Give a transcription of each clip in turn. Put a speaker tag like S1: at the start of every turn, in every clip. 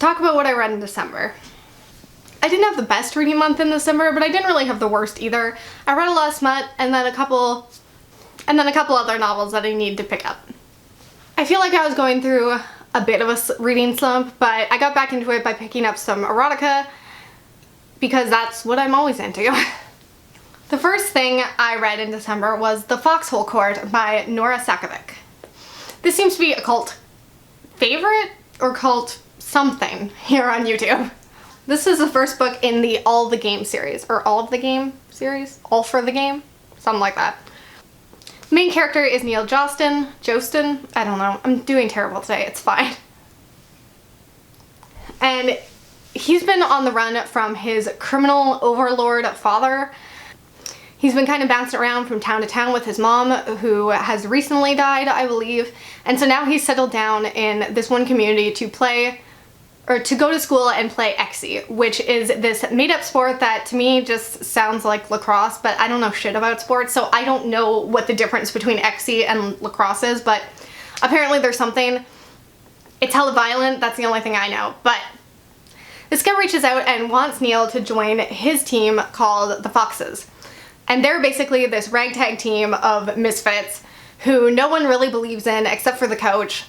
S1: talk about what I read in December. I didn't have the best reading month in December, but I didn't really have the worst either. I read a lot of smut and then a couple other novels that I need to pick up. I feel like I was going through a bit of a reading slump, but I got back into it by picking up some erotica because that's what I'm always into. The first thing I read in December was The Foxhole Cord by Nora Sakavic. This seems to be a cult favorite or cult something here on YouTube. This is the first book in the All the Game series, or All of the Game series? All for the Game? Something like that. The main character is Neil Jostin, I don't know, I'm doing terrible today, it's fine. And he's been on the run from his criminal overlord father. He's been kind of bouncing around from town to town with his mom, who has recently died, I believe. And so now he's settled down in this one community to go to school and play Exy, which is this made-up sport that to me just sounds like lacrosse, but I don't know shit about sports, so I don't know what the difference between Exy and lacrosse is, but apparently there's something. It's hella violent, that's the only thing I know. But this guy reaches out and wants Neil to join his team called the Foxes. And they're basically this ragtag team of misfits who no one really believes in except for the coach.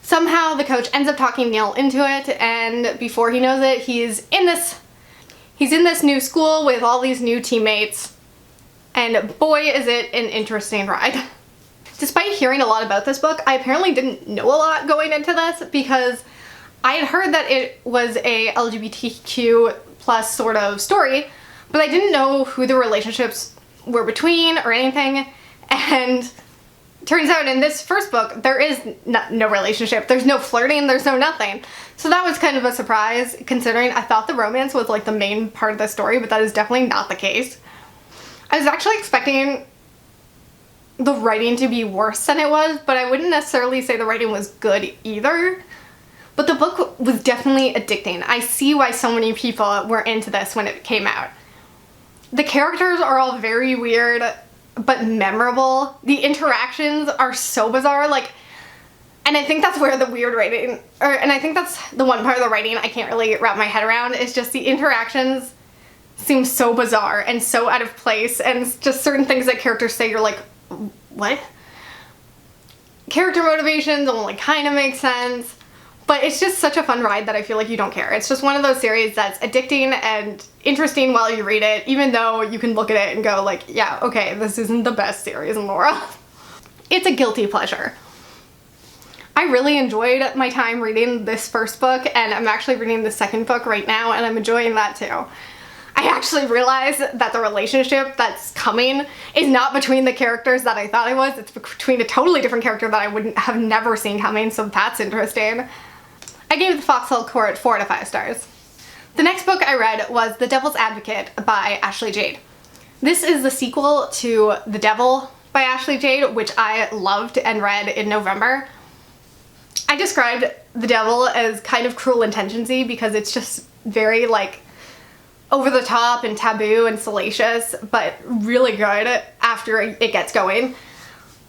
S1: Somehow the coach ends up talking Neil into it, and before he knows it, he's in this new school with all these new teammates, and boy is it an interesting ride. Despite hearing a lot about this book, I apparently didn't know a lot going into this because I had heard that it was a LGBTQ plus sort of story, but I didn't know who the relationships were between or anything, and turns out in this first book, there is no relationship. There's no flirting, there's no nothing. So that was kind of a surprise, considering I thought the romance was like the main part of the story, but that is definitely not the case. I was actually expecting the writing to be worse than it was, but I wouldn't necessarily say the writing was good either. But the book was definitely addicting. I see why so many people were into this when it came out. The characters are all very weird, but memorable. The interactions are so bizarre, and I think that's where the weird writing, and I think that's the one part of the writing I can't really wrap my head around, is just the interactions seem so bizarre and so out of place, and just certain things that characters say, you're like, what? Character motivations only kind of make sense, but it's just such a fun ride that I feel like you don't care. It's just one of those series that's addicting and interesting while you read it, even though you can look at it and go like, yeah, okay, this isn't the best series in the world. It's a guilty pleasure. I really enjoyed my time reading this first book, and I'm actually reading the second book right now, and I'm enjoying that too. I actually realized that the relationship that's coming is not between the characters that I thought it was, it's between a totally different character that I wouldn't have never seen coming, so that's interesting. I gave The Foxhole Cord 4 out of 5 stars. The next book I read was The Devil's Advocate by Ashley Jade. This is the sequel to The Devil by Ashley Jade, which I loved and read in November. I described The Devil as kind of Cruel Intentions-y because it's just very over the top and taboo and salacious, but really good after it gets going.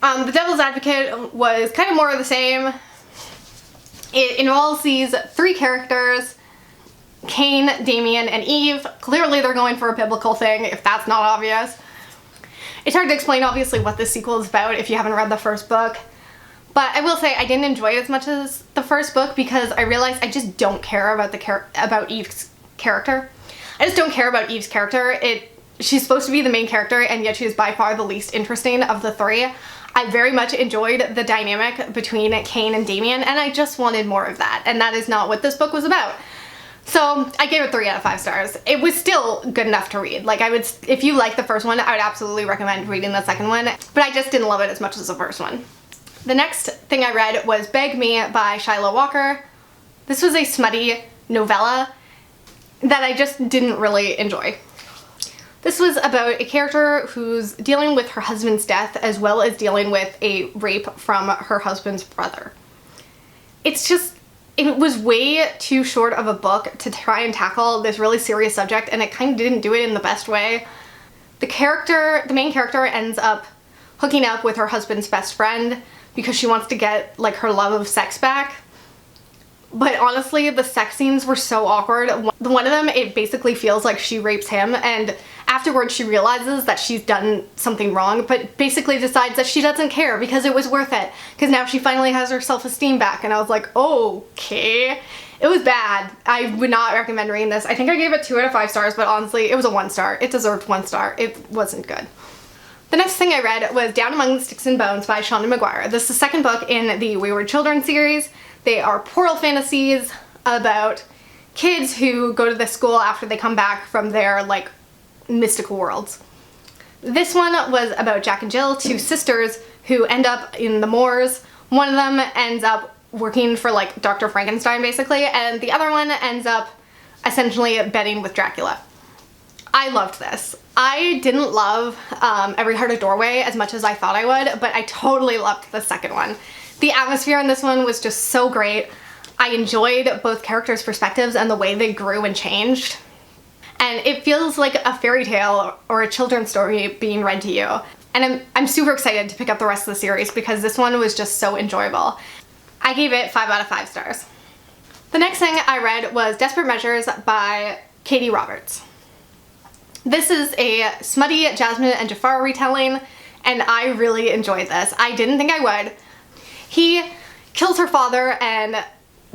S1: The Devil's Advocate was kind of more of the same. It involves these 3 characters, Cain, Damien, and Eve. Clearly they're going for a biblical thing, if that's not obvious. It's hard to explain, obviously, what this sequel is about if you haven't read the first book. But I will say I didn't enjoy it as much as the first book because I realized I just don't care about Eve's character. I just don't care about Eve's character. She's supposed to be the main character, and yet she's by far the least interesting of the 3. I very much enjoyed the dynamic between Cain and Damien, and I just wanted more of that, and that is not what this book was about. So I gave it 3 out of 5 stars. It was still good enough to read. If you like the first one, I would absolutely recommend reading the second one, but I just didn't love it as much as the first one. The next thing I read was Beg Me by Shiloh Walker. This was a smutty novella that I just didn't really enjoy. This was about a character who's dealing with her husband's death as well as dealing with a rape from her husband's brother. It was way too short of a book to try and tackle this really serious subject, and it kind of didn't do it in the best way. The main character ends up hooking up with her husband's best friend because she wants to get her love of sex back. But honestly, the sex scenes were so awkward. One of them, it basically feels like she rapes him, and afterwards she realizes that she's done something wrong, but basically decides that she doesn't care because it was worth it. Because now she finally has her self-esteem back, and I was like, okay. It was bad. I would not recommend reading this. I think I gave it 2 out of 5 stars, but honestly, it was a 1 star. It deserved 1 star. It wasn't good. The next thing I read was Down Among the Sticks and Bones by Shiloh McGuire. This is the second book in the Wayward Children series. They are portal fantasies about kids who go to this school after they come back from their, like, mystical worlds. This one was about Jack and Jill, 2 sisters who end up in the moors. One of them ends up working for, like, Dr. Frankenstein, basically, and the other one ends up essentially bedding with Dracula. I loved this. I didn't love Every Heart a Doorway as much as I thought I would, but I totally loved the second one. The atmosphere in this one was just so great. I enjoyed both characters' perspectives and the way they grew and changed. And it feels like a fairy tale or a children's story being read to you. And I'm super excited to pick up the rest of the series because this one was just so enjoyable. I gave it 5 out of 5 stars. The next thing I read was Desperate Measures by Katee Roberts. This is a smutty Jasmine and Jafar retelling, and I really enjoyed this. I didn't think I would. He kills her father and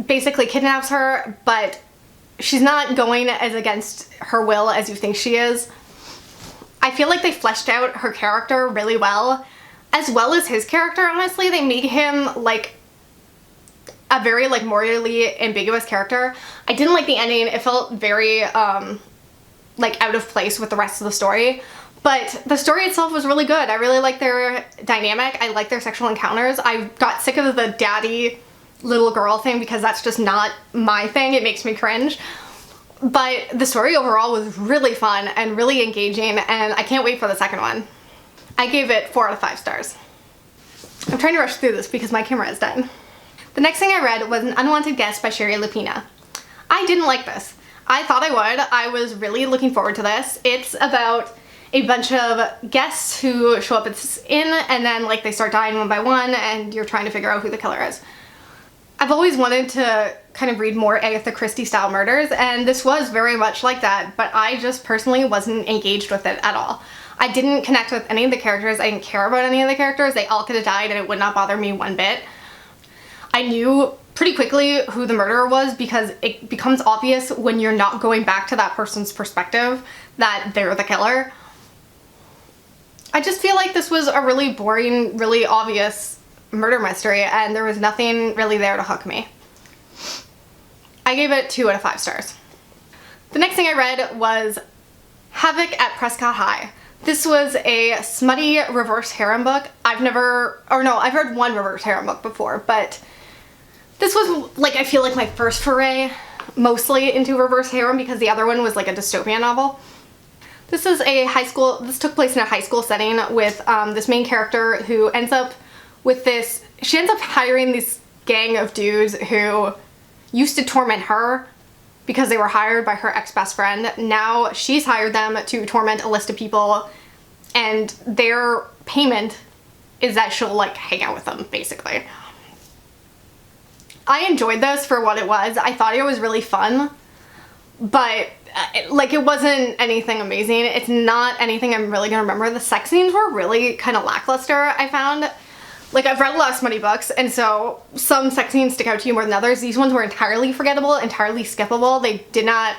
S1: basically kidnaps her, but she's not going as against her will as you think she is. I feel like they fleshed out her character really well as his character, honestly. They made him, like, a very, like, morally ambiguous character. I didn't like the ending. It felt very, like, out of place with the rest of the story. But the story itself was really good. I really liked their dynamic. I liked their sexual encounters. I got sick of the daddy little girl thing because that's just not my thing. It makes me cringe. But the story overall was really fun and really engaging, and I can't wait for the second one. I gave it 4 out of 5 stars. I'm trying to rush through this because my camera is dead. The next thing I read was An Unwanted Guest by Shari Lapena. I didn't like this. I thought I would. I was really looking forward to this. It's about a bunch of guests who show up at this inn, and then, like, they start dying one by one, and you're trying to figure out who the killer is. I've always wanted to kind of read more Agatha Christie style murders, and this was very much like that, but I just personally wasn't engaged with it at all. I didn't connect with any of the characters. I didn't care about any of the characters. They all could have died and it would not bother me one bit. I knew pretty quickly who the murderer was because it becomes obvious when you're not going back to that person's perspective that they're the killer. I just feel like this was a really boring, really obvious murder mystery, and there was nothing really there to hook me. I gave it 2 out of 5 stars. The next thing I read was Havoc at Prescott High. This was a smutty reverse harem book. I've heard one reverse harem book before, but this was, like, I feel like my first foray mostly into reverse harem because the other one was like a dystopian novel. This is this took place in a high school setting with this main character who ends up she ends up hiring this gang of dudes who used to torment her because they were hired by her ex-best friend. Now she's hired them to torment a list of people, and their payment is that she'll, like, hang out with them, basically. I enjoyed this for what it was. I thought it was really fun, but like, it wasn't anything amazing. It's not anything I'm really gonna remember. The sex scenes were really kind of lackluster, I found. Like, I've read a lot of smutty books, and so some sex scenes stick out to you more than others. These ones were entirely forgettable, entirely skippable. They did not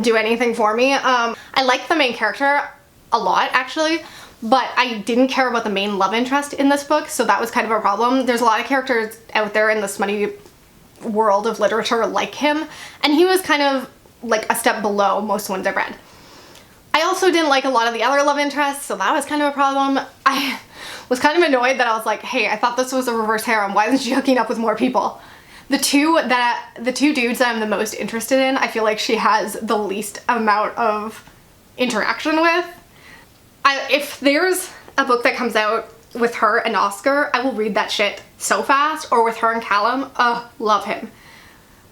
S1: do anything for me. I liked the main character a lot, actually, but I didn't care about the main love interest in this book, so that was kind of a problem. There's a lot of characters out there in the smutty world of literature like him, and he was kind of like a step below most ones I've read. I also didn't like a lot of the other love interests, so that was kind of a problem. I was kind of annoyed that I was like, hey, I thought this was a reverse harem. Why isn't she hooking up with more people? The two dudes that I'm the most interested in, I feel like she has the least amount of interaction with. If there's a book that comes out with her and Oscar, I will read that shit so fast, or with her and Callum. Love him.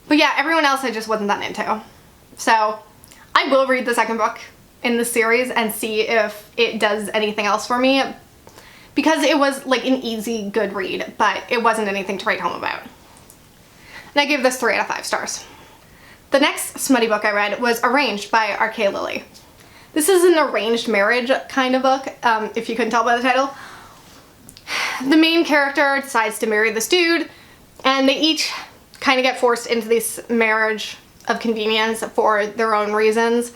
S1: But yeah, everyone else I just wasn't that into. So I will read the second book in the series and see if it does anything else for me, because it was like an easy, good read, but it wasn't anything to write home about. and I gave this 3 out of 5 stars. The next smutty book I read was Arranged by R.K. Lilley. This is an arranged marriage kind of book, if you couldn't tell by the title. The main character decides to marry this dude, and they each kind of get forced into this marriage of convenience for their own reasons.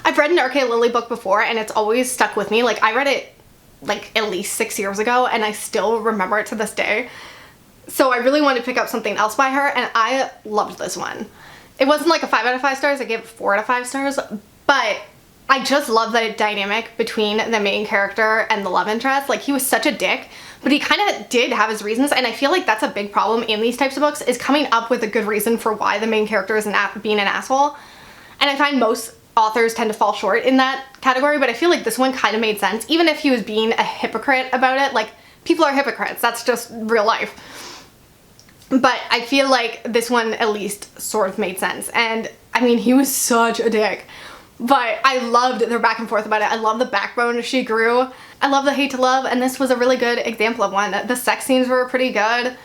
S1: I've read an R.K. Lilley book before, and it's always stuck with me. Like, I read it like at least 6 years ago, and I still remember it to this day. So I really wanted to pick up something else by her, and I loved this one. It wasn't like a 5 out of 5 stars, I gave it 4 out of 5 stars, but I just love the dynamic between the main character and the love interest. Like, he was such a dick, but he kind of did have his reasons, and I feel like that's a big problem in these types of books, is coming up with a good reason for why the main character is being an asshole. And I find most authors tend to fall short in that category, but I feel like this one kind of made sense, even if he was being a hypocrite about it. Like, people are hypocrites, that's just real life. But I feel like this one at least sort of made sense. And I mean, he was such a dick. But I loved their back and forth about it. I love the backbone she grew. I love the hate to love, and this was a really good example of one. The sex scenes were pretty good.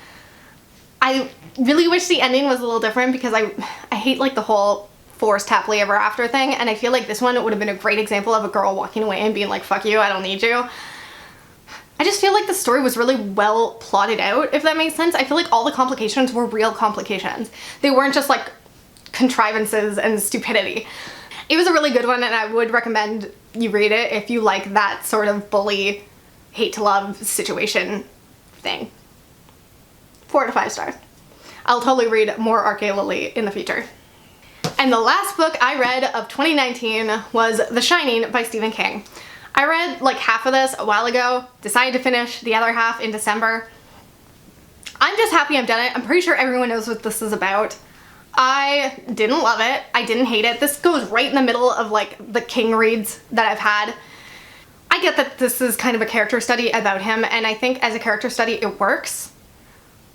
S1: I really wish the ending was a little different, because I hate like the whole forced happily ever after thing, and I feel like this one would have been a great example of a girl walking away and being like, fuck you, I don't need you. I just feel like the story was really well plotted out, if that makes sense. I feel like all the complications were real complications. They weren't just like contrivances and stupidity. It was a really good one, and I would recommend you read it if you like that sort of bully, hate to love situation thing. 4 out of 5 stars. I'll totally read more R.K. Lilley in the future. And the last book I read of 2019 was The Shining by Stephen King. I read like half of this a while ago, decided to finish the other half in December. I'm just happy I've done it. I'm pretty sure everyone knows what this is about. I didn't love it. I didn't hate it. This goes right in the middle of like the King reads that I've had. I get that this is kind of a character study about him, and I think as a character study it works.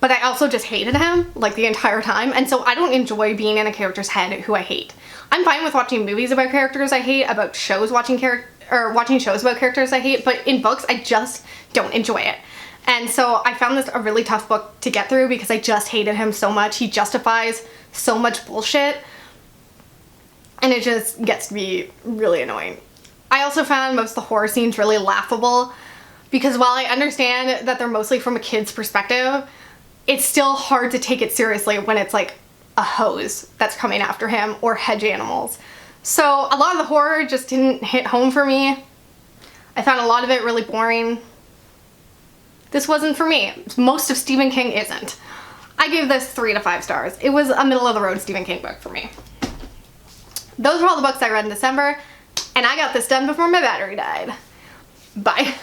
S1: But I also just hated him like the entire time, and so I don't enjoy being in a character's head who I hate. I'm fine with watching movies about characters I hate, about shows watching shows about characters I hate, but in books I just don't enjoy it. And so I found this a really tough book to get through because I just hated him so much. He justifies so much bullshit, and it just gets to be really annoying. I also found most of the horror scenes really laughable, because while I understand that they're mostly from a kid's perspective, it's still hard to take it seriously when it's like a hose that's coming after him or hedge animals. So a lot of the horror just didn't hit home for me. I found a lot of it really boring. This wasn't for me. Most of Stephen King isn't. I gave this 3 to 5 stars. It was a middle of the road Stephen King book for me. Those were all the books I read in December, and I got this done before my battery died. Bye.